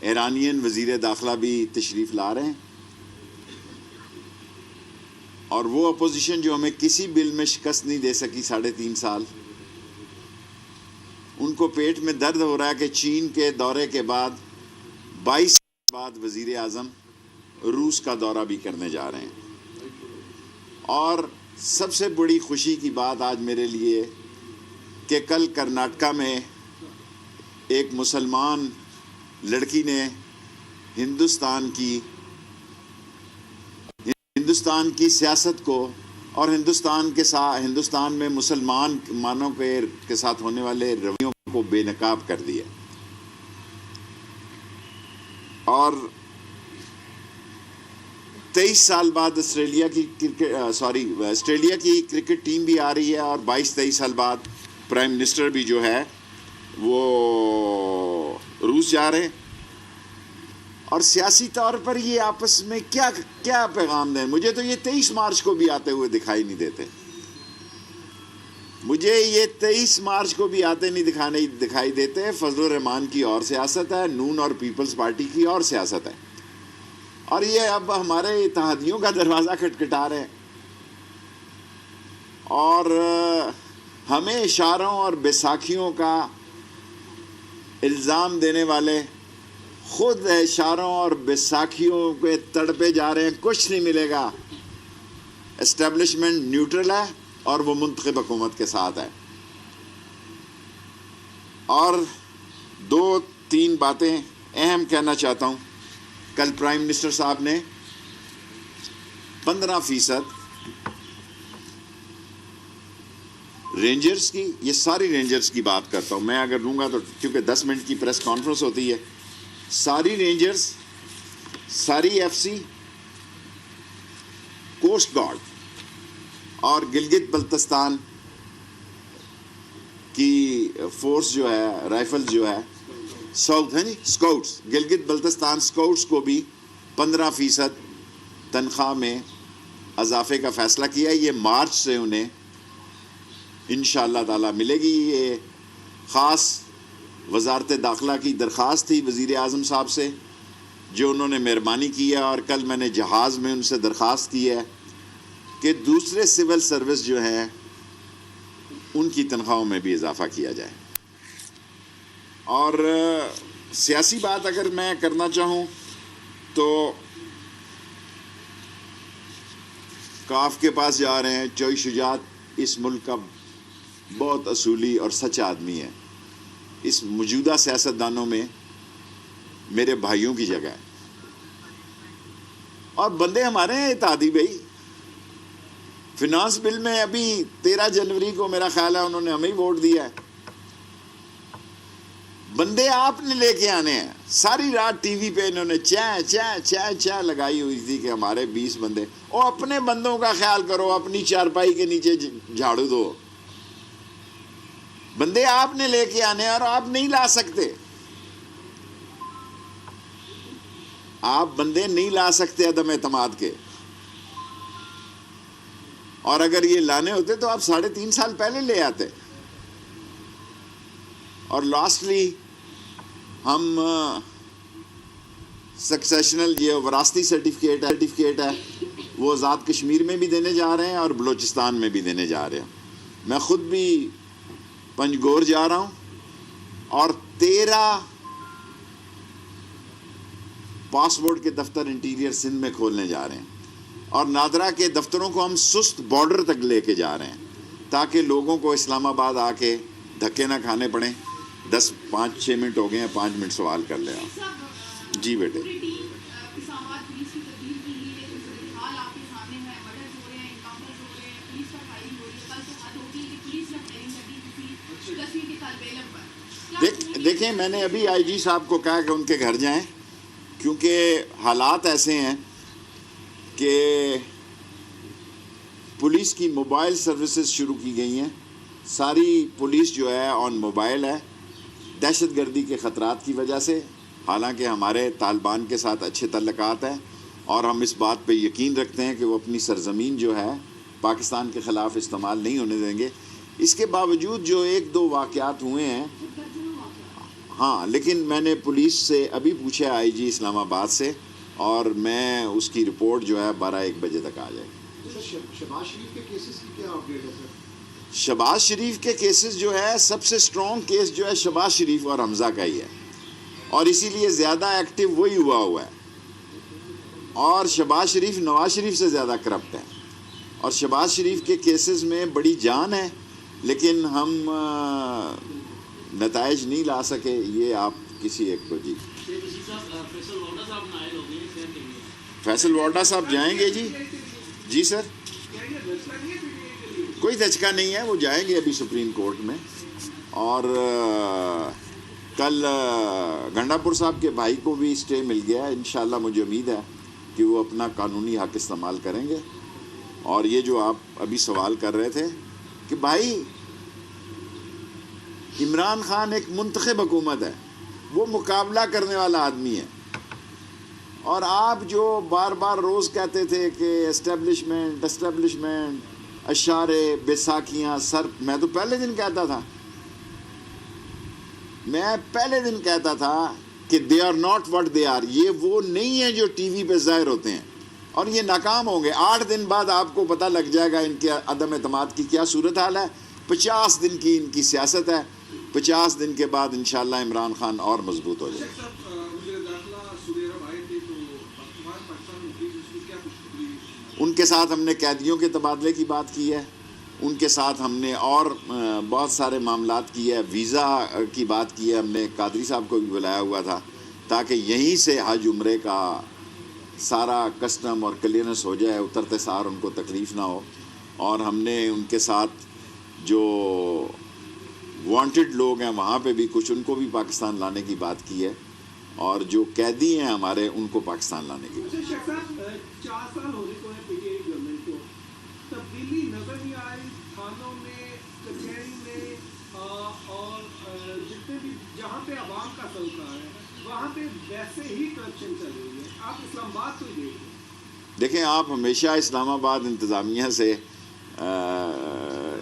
Iranian وزیر داخلہ بھی تشریف لا رہے ہیں، اور وہ اپوزیشن جو ہمیں کسی بل میں شکست نہیں دے سکی 3.5 سال، ان کو پیٹ میں درد ہو رہا ہے کہ چین کے دورے کے بعد 22 سال بعد وزیر اعظم روس کا دورہ بھی کرنے جا رہے ہیں۔ اور سب سے بڑی خوشی کی بات آج میرے لیے کہ کل کرناٹکا میں ایک مسلمان لڑکی نے ہندوستان کی سیاست کو اور ہندوستان میں مسلمانوں کے ساتھ ہونے والے رویوں کو بے نقاب کر دیا، اور 23 سال بعد آسٹریلیا کی کرکٹ ٹیم بھی آ رہی ہے، اور 22-23 سال بعد پرائم منسٹر بھی جو ہے وہ روس جا رہے ہیں۔ اور سیاسی طور پر یہ آپس میں کیا پیغام دیں؟ مجھے تو یہ 23 مارچ کو بھی آتے ہوئے دکھائی نہیں دیتے، مجھے یہ 23 مارچ کو بھی آتے نہیں دکھائی دیتے۔ فضل الرحمان کی اور سیاست ہے، نون اور پیپلز پارٹی کی اور سیاست ہے، اور یہ اب ہمارے اتحادیوں کا دروازہ کھٹکھٹا رہے ہیں، اور ہمیں اشاروں اور بیساکھیوں کا الزام دینے والے خود اشاروں اور بیساکھیوں کے تڑپے جا رہے ہیں۔ کچھ نہیں ملے گا، اسٹیبلشمنٹ نیوٹرل ہے اور وہ منتخب حکومت کے ساتھ ہے۔ اور 2-3 باتیں اہم کہنا چاہتا ہوں۔ کل پرائم منسٹر صاحب نے 15% رینجرز کی، یہ ساری رینجرز کی بات کرتا ہوں میں، اگر لوں گا تو کیونکہ 10 منٹ کی پریس کانفرنس ہوتی ہے، ساری رینجرز، ساری ایف سی، کوسٹ گارڈ اور گلگت بلتستان کی فورس جو ہے، رائفل جو ہے، اسکاؤٹس، گلگت بلتستان اسکاؤٹس کو بھی 15% تنخواہ میں اضافے کا فیصلہ کیا ہے۔ یہ مارچ سے انہیں انشاءاللہ تعالی ملے گی۔ یہ خاص وزارت داخلہ کی درخواست تھی وزیر اعظم صاحب سے، جو انہوں نے مہربانی کی ہے، اور کل میں نے جہاز میں ان سے درخواست کی ہے کہ دوسرے سول سروس جو ہیں ان کی تنخواہوں میں بھی اضافہ کیا جائے۔ اور سیاسی بات اگر میں کرنا چاہوں تو کاف کے پاس جا رہے ہیں۔ چوئی شجاعت اس ملک کا بہت اصولی اور سچا آدمی ہے، اس موجودہ سیاستدانوں میں میرے بھائیوں کی جگہ ہے، اور بندے ہمارے ہیں اتحادی بھائی۔ فنانس بل میں ابھی 13 جنوری کو میرا خیال ہے انہوں نے ہمیں ہی ووٹ دیا ہے۔ بندے آپ نے لے کے آنے ہیں۔ ساری رات ٹی وی پہ انہوں نے چاہ لگائی ہوئی تھی کہ ہمارے 20 بندے، اور اپنے بندوں کا خیال کرو، اپنی چارپائی کے نیچے جھاڑو دو۔ بندے آپ نے لے کے آنے، اور آپ نہیں لا سکتے، آپ بندے نہیں لا سکتے عدم اعتماد کے۔ اور اگر یہ لانے ہوتے تو آپ 3.5 سال پہلے لے آتے۔ اور لاسٹلی ہم سکسیشنل یہ وراثتی سرٹیفکیٹ ہے وہ آزاد کشمیر میں بھی دینے جا رہے ہیں اور بلوچستان میں بھی دینے جا رہے ہیں۔ میں خود بھی پنجگور جا رہا ہوں، اور 13 پاسپورٹ کے دفتر انٹیریئر سندھ میں کھولنے جا رہے ہیں، اور نادرا کے دفتروں کو ہم سست بارڈر تک لے کے جا رہے ہیں، تاکہ لوگوں کو اسلام آباد آ کے دھکے نہ کھانے پڑیں۔ 5-6 منٹ ہو گئے ہیں، 5 منٹ سوال کر لیں آپ۔ جی بیٹے۔ دیکھیں، میں نے ابھی آئی جی صاحب کو کہا کہ ان کے گھر جائیں، کیونکہ حالات ایسے ہیں کہ پولیس کی موبائل سروسز شروع کی گئی ہیں۔ ساری پولیس جو ہے آن موبائل ہے، دہشت گردی کے خطرات کی وجہ سے، حالانکہ ہمارے طالبان کے ساتھ اچھے تعلقات ہیں، اور ہم اس بات پہ یقین رکھتے ہیں کہ وہ اپنی سرزمین جو ہے پاکستان کے خلاف استعمال نہیں ہونے دیں گے۔ اس کے باوجود جو 1-2 واقعات ہوئے ہیں، ہاں لیکن میں نے پولیس سے ابھی پوچھا آئی جی اسلام آباد سے, اور میں اس کی رپورٹ جو ہے 12-1 بجے تک آ جائے گی. شہباز شریف کے کیسز کی کیا اپڈیٹ ہے سر؟ شہباز شریف کے کیسز جو ہے, سب سے اسٹرانگ کیس جو ہے شہباز شریف اور حمزہ کا ہی ہے, اور اسی لیے زیادہ ایکٹیو وہی ہوا ہے. اور شہباز شریف نواز شریف سے زیادہ کرپٹ ہے, اور شہباز شریف کے کیسز میں بڑی جان ہے, لیکن ہم نتائج نہیں لا سکے. یہ آپ کسی ایک کو جی فیصل وارڈا صاحب جائیں گے جی سر, کوئی دھچکا نہیں ہے, وہ جائیں گے ابھی سپریم کورٹ میں. اور کل گنڈا پور صاحب کے بھائی کو بھی اسٹے مل گیا ہے, انشاءاللہ مجھے امید ہے کہ وہ اپنا قانونی حق استعمال کریں گے. اور یہ جو آپ ابھی سوال کر رہے تھے کہ بھائی عمران خان ایک منتخب حکومت ہے, وہ مقابلہ کرنے والا آدمی ہے, اور آپ جو بار بار روز کہتے تھے کہ اسٹیبلشمنٹ اشارے بیساکھیاں سر, میں تو پہلے دن کہتا تھا کہ they are not what they are, یہ وہ نہیں ہیں جو ٹی وی پہ ظاہر ہوتے ہیں, اور یہ ناکام ہوں گے. 8 دن بعد آپ کو پتہ لگ جائے گا ان کے عدم اعتماد کی کیا صورتحال ہے. 50 دن کی ان کی سیاست ہے, 50 دن کے بعد انشاءاللہ عمران خان اور مضبوط ہو جائے گا. ان کے ساتھ ہم نے قیدیوں کے تبادلے کی بات کی ہے, ان کے ساتھ ہم نے اور بہت سارے معاملات کی ہے, ویزا کی بات کی ہے. ہم نے قادری صاحب کو بھی بلایا ہوا تھا تاکہ یہیں سے حج عمرے کا سارا کسٹم اور کلیئرنس ہو جائے, اترتے سار ان کو تکلیف نہ ہو. اور ہم نے ان کے ساتھ جو وانٹڈ لوگ ہیں وہاں پہ بھی کچھ ان کو بھی پاکستان لانے کی بات کی ہے, اور جو قیدی ہیں ہمارے ان کو پاکستان لانے کی. 4 سال ہونے کو ہے پی ٹی آئی گورنمنٹ کو, تبدیلی نظر نہیں آ رہی تھانوں میں, کچہری میں, اور جتنے بھی جہاں پہ عوام کا سلطہ ہے وہاں پہ ویسے ہی کرپشن چل رہی ہے. آپ اسلام آباد کو ہی دیکھیں, آپ ہمیشہ اسلام آباد انتظامیہ سے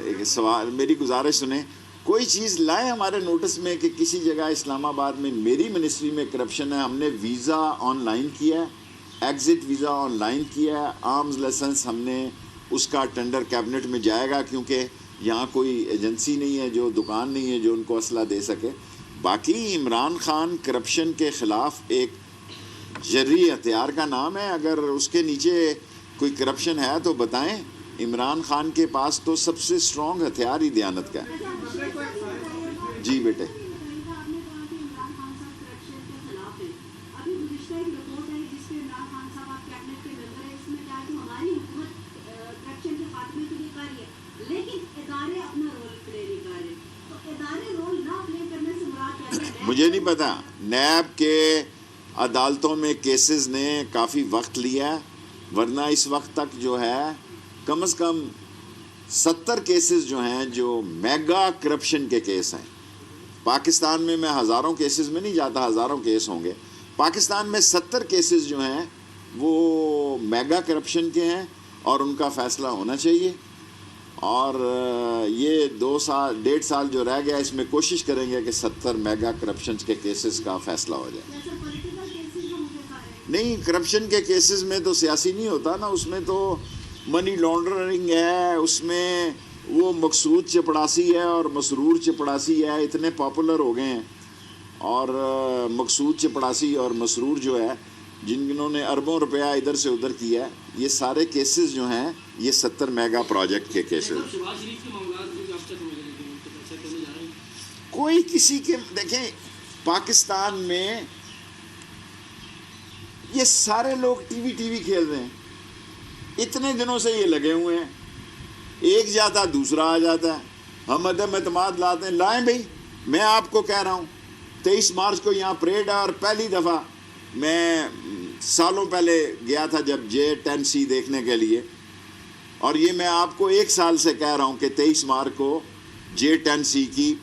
ایک سوال, میری گزارش سنیں, کوئی چیز لائیں ہمارے نوٹس میں کہ کسی جگہ اسلام آباد میں میری منسٹری میں کرپشن ہے. ہم نے ویزا آن لائن کیا ہے, ایگزٹ ویزا آن لائن کیا ہے, آرمز لائسنس ہم نے اس کا ٹینڈر کیبنٹ میں جائے گا, کیونکہ یہاں کوئی ایجنسی نہیں ہے, جو دکان نہیں ہے جو ان کو اسلحہ دے سکے. باقی عمران خان کرپشن کے خلاف ایک جرری ہتھیار کا نام ہے, اگر اس کے نیچے کوئی کرپشن ہے تو بتائیں. عمران خان کے پاس تو سب سے اسٹرانگ ہتھیار ہی دیانت کا ہے. جی بیٹے, مجھے نہیں پتا, نیب کے عدالتوں میں کیسز نے کافی وقت لیا, ورنہ اس وقت تک جو ہے کم از کم 70 کیسز جو ہیں جو میگا کرپشن کے کیس ہیں. پاکستان میں ہزاروں کیسز میں نہیں جاتا, ہزاروں کیس ہوں گے. پاکستان میں 70 کیسز جو ہیں وہ میگا کرپشن کے ہیں, اور ان کا فیصلہ ہونا چاہیے. اور یہ 1.5 سال جو رہ گیا, اس میں کوشش کریں گے کہ 70 میگا کرپشن کے کیسز کا فیصلہ ہو جائے. نہیں, کرپشن کے کیسز میں تو سیاسی نہیں ہوتا نا, اس میں تو منی لانڈرنگ ہے, اس میں وہ مقصود چپڑاسی ہے اور مسرور چپڑاسی ہے, اتنے پاپولر ہو گئے ہیں. اور مقصود چپڑاسی اور مسرور جو ہے, جنہوں نے اربوں روپیہ ادھر سے ادھر کیا ہے, یہ سارے کیسز جو ہیں یہ 70 میگا پروجیکٹ کے کیسز. کوئی کسی کے, دیکھیں پاکستان میں یہ سارے لوگ ٹی وی کھیل رہے ہیں, اتنے دنوں سے یہ لگے ہوئے ہیں, ایک جاتا دوسرا آ جاتا ہے, ہم عدم اعتماد لاتے ہیں. لائیں بھائی, میں آپ کو کہہ رہا ہوں 23 مارچ کو یہاں پریڈ ہے, اور پہلی دفعہ میں سالوں پہلے گیا تھا جب J-10C دیکھنے کے لیے, اور یہ میں آپ کو 1 سال سے کہہ رہا ہوں کہ 23 مارچ کو J-10C کی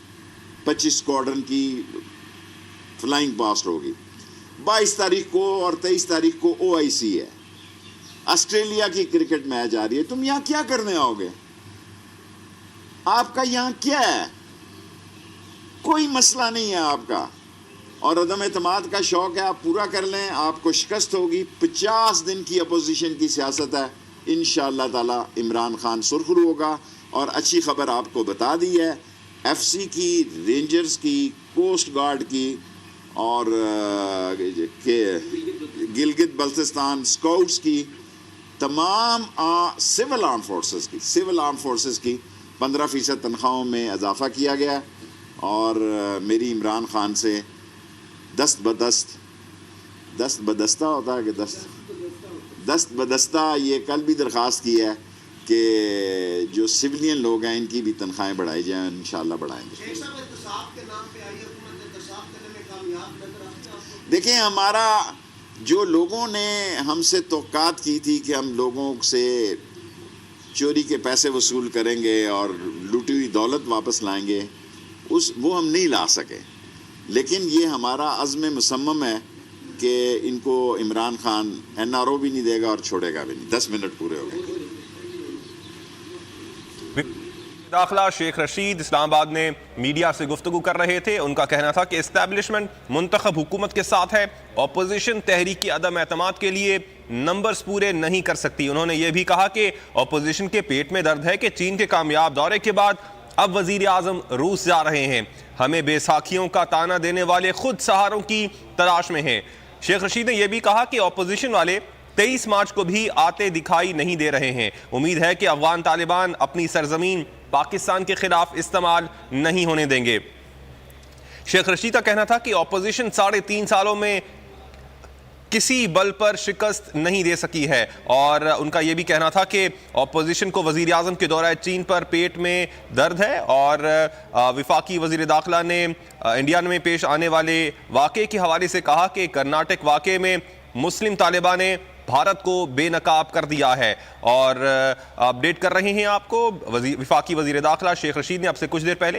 25 اسکواڈرن کی فلائنگ پاسٹ ہوگی. 22 تاریخ کو اور 23 تاریخ کو OIC ہے, آسٹریلیا کی کرکٹ میچ آ رہی ہے. تم یہاں کیا کرنے آؤ گے؟ آپ کا یہاں کیا ہے؟ کوئی مسئلہ نہیں ہے آپ کا. اور عدم اعتماد کا شوق ہے، آپ پورا کر لیں، آپ کو شکست ہوگی۔ 50 دن کی اپوزیشن کی سیاست ہے، انشاءاللہ تعالی عمران خان سرخرو ہوگا۔ اور اچھی خبر آپ کو بتا دی ہے، ایف سی کی، رینجرز کی، کوسٹ گارڈ کی اور گلگت بلتستان اسکاؤٹس کی، تمام سول آرم فورسز کی 15% تنخواہوں میں اضافہ کیا گیا۔ اور میری عمران خان سے دست بدستہ ہوتا ہے کہ دست بدستہ یہ کل بھی درخواست کی ہے کہ جو سولین لوگ ہیں ان کی بھی تنخواہیں بڑھائی جائیں، انشاءاللہ بڑھائیں گے۔ دیکھیں، ہمارا جو لوگوں نے ہم سے توقعات کی تھی کہ ہم لوگوں سے چوری کے پیسے وصول کریں گے اور لوٹی ہوئی دولت واپس لائیں گے، وہ ہم نہیں لا سکے، لیکن یہ ہمارا عزم مصمم ہے کہ ان کو عمران خان NRO بھی نہیں دے گا اور چھوڑے گا بھی نہیں۔ 10 منٹ پورے ہو گئے۔ داخلہ شیخ رشید اسلام آباد میں میڈیا سے گفتگو کر رہے تھے۔ ان کا کہنا تھا کہ اسٹیبلشمنٹ منتخب حکومت کے ساتھ ہے، اپوزیشن تحریک کی عدم اعتماد کے لیے نمبرز پورے نہیں کر سکتی۔ انہوں نے یہ بھی کہا کہ اپوزیشن کے پیٹ میں درد ہے کہ چین کے کامیاب دورے کے بعد اب وزیر اعظم روس جا رہے ہیں، ہمیں بے ساکھیوں کا تانا دینے والے خود سہاروں کی تلاش میں ہیں۔ شیخ رشید نے یہ بھی کہا کہ اپوزیشن والے 23 مارچ کو بھی آتے دکھائی نہیں دے رہے ہیں۔ امید ہے کہ افغان طالبان اپنی سرزمین پاکستان کے خلاف استعمال نہیں ہونے دیں گے۔ شیخ رشید کا کہنا تھا کہ اپوزیشن 3.5 سالوں میں کسی بل پر شکست نہیں دے سکی ہے، اور ان کا یہ بھی کہنا تھا کہ اپوزیشن کو وزیر اعظم کے دورہ چین پر پیٹ میں درد ہے، اور وفاقی وزیر داخلہ نے انڈیا میں پیش آنے والے واقعے کے حوالے سے کہا کہ کرناٹک واقعے میں مسلم طالبان نے بھارت کو بے نقاب کر دیا ہے۔ اور اپڈیٹ کر رہے ہیں آپ کو وفاقی وزیر داخلہ شیخ رشید نے اب سے کچھ دیر پہلے